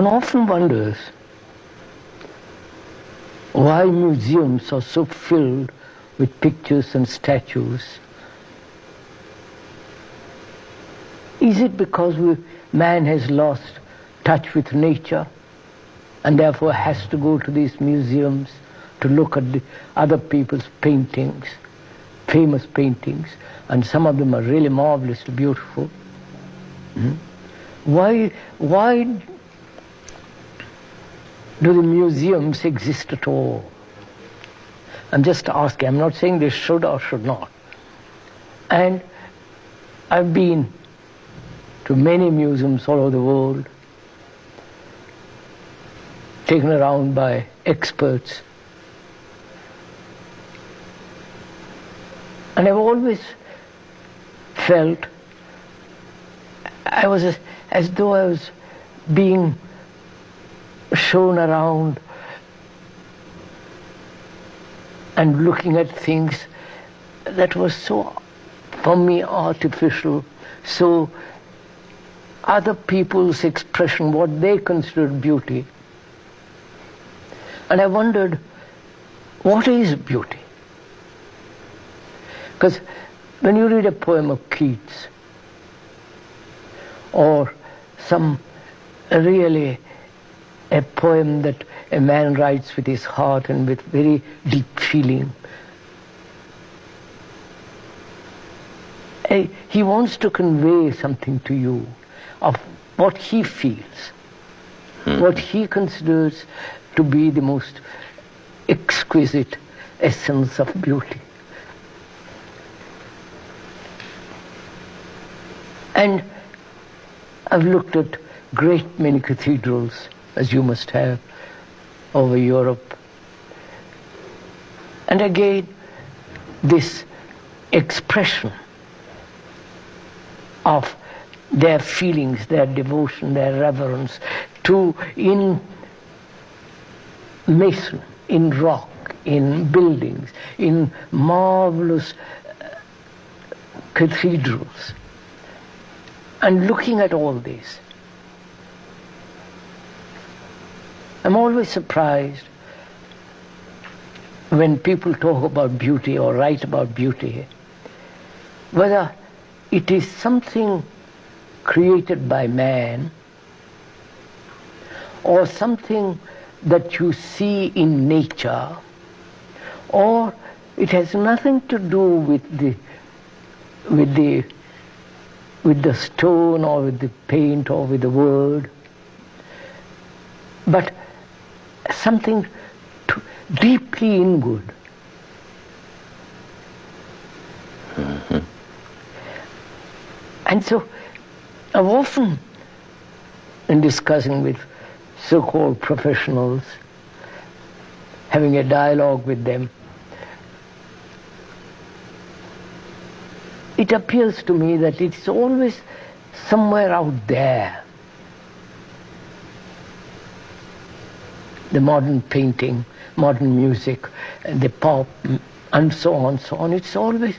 One often wonders why museums are so filled with pictures and statues. Is it because man has lost touch with nature and therefore has to go to these museums to look at the other people's paintings, famous paintings, and some of them are really marvelously beautiful? Why do the museums exist at all? I'm just asking. I'm not saying they should or should not. And I've been to many museums all over the world, taken around by experts. And I've always felt I was as though I was being shown around and looking at things that was so, for me, artificial, so other people's expression, what they considered beauty. And I wondered, what is beauty? Because when you read a poem of Keats, or some really a poem that a man writes with his heart and with very deep feeling, he wants to convey something to you of what he feels, what he considers to be the most exquisite essence of beauty. And I've looked at great many cathedrals, as you must have, over Europe. And again, this expression of their feelings, their devotion, their reverence to, in mason, in rock, in buildings, in marvelous cathedrals. And looking at all this, I'm always surprised when people talk about beauty or write about beauty, whether it is something created by man or something that you see in nature, or it has nothing to do with the stone or with the paint or with the word, but something deeply inward. And so I've often, in discussing with so-called professionals, having a dialogue with them, it appears to me that it's always somewhere out there. The modern painting, modern music, the pop, and so on, it's always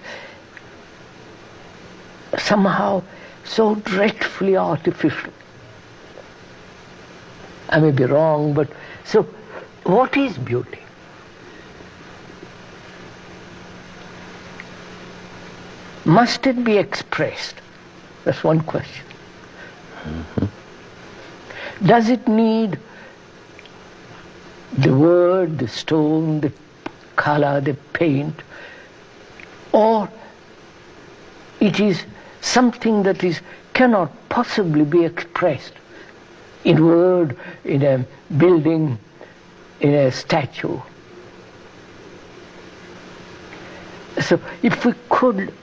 somehow so dreadfully artificial. I may be wrong, but so what is beauty? Must it be expressed? That's one question. Does it need the word, the stone, the color, the paint, or it is something that cannot possibly be expressed in word, in a building, in a statue? So if we could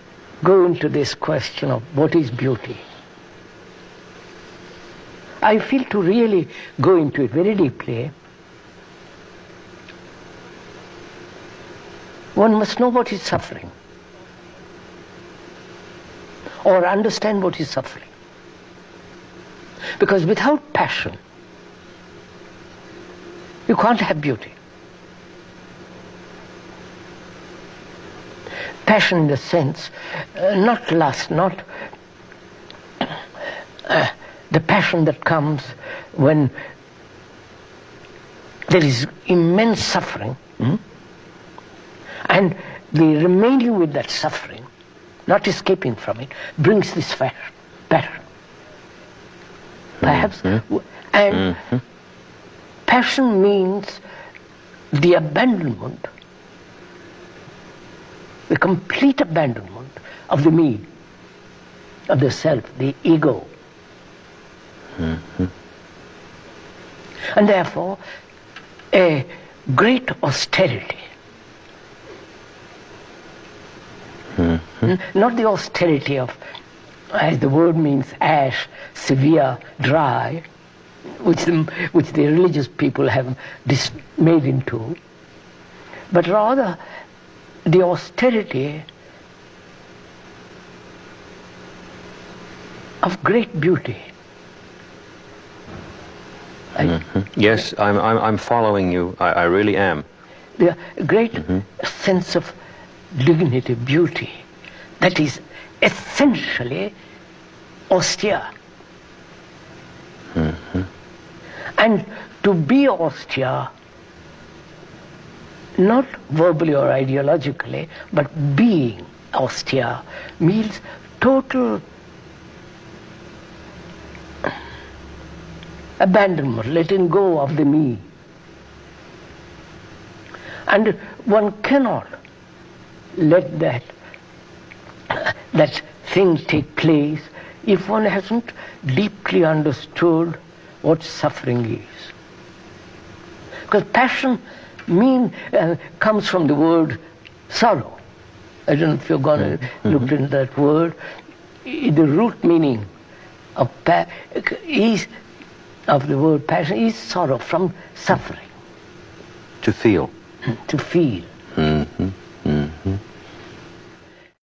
go into this question of what is beauty, I feel to really go into it very deeply, one must know what is suffering, or understand what is suffering. Because without passion, you can't have beauty. Passion in the sense, not lust, not the passion that comes when there is immense suffering, and the remaining with that suffering, not escaping from it, brings this passion. Perhaps, and passion means the abandonment, the complete abandonment of the me, of the self, the ego. And therefore, a great austerity. Not the austerity of, as the word means, ash, severe, dry, which the religious people have made into, but rather the austerity of great beauty. Yes, I'm following you. I really am. The great sense of dignity, beauty, that is essentially austere. And to be austere, not verbally or ideologically, but being austere, means total abandonment, letting go of the me. And one cannot let that thing take place if one hasn't deeply understood what suffering is. Because passion comes from the word sorrow. I don't know if you've gone and looked into that word. The root meaning of the word passion is sorrow, from suffering. To feel. To feel.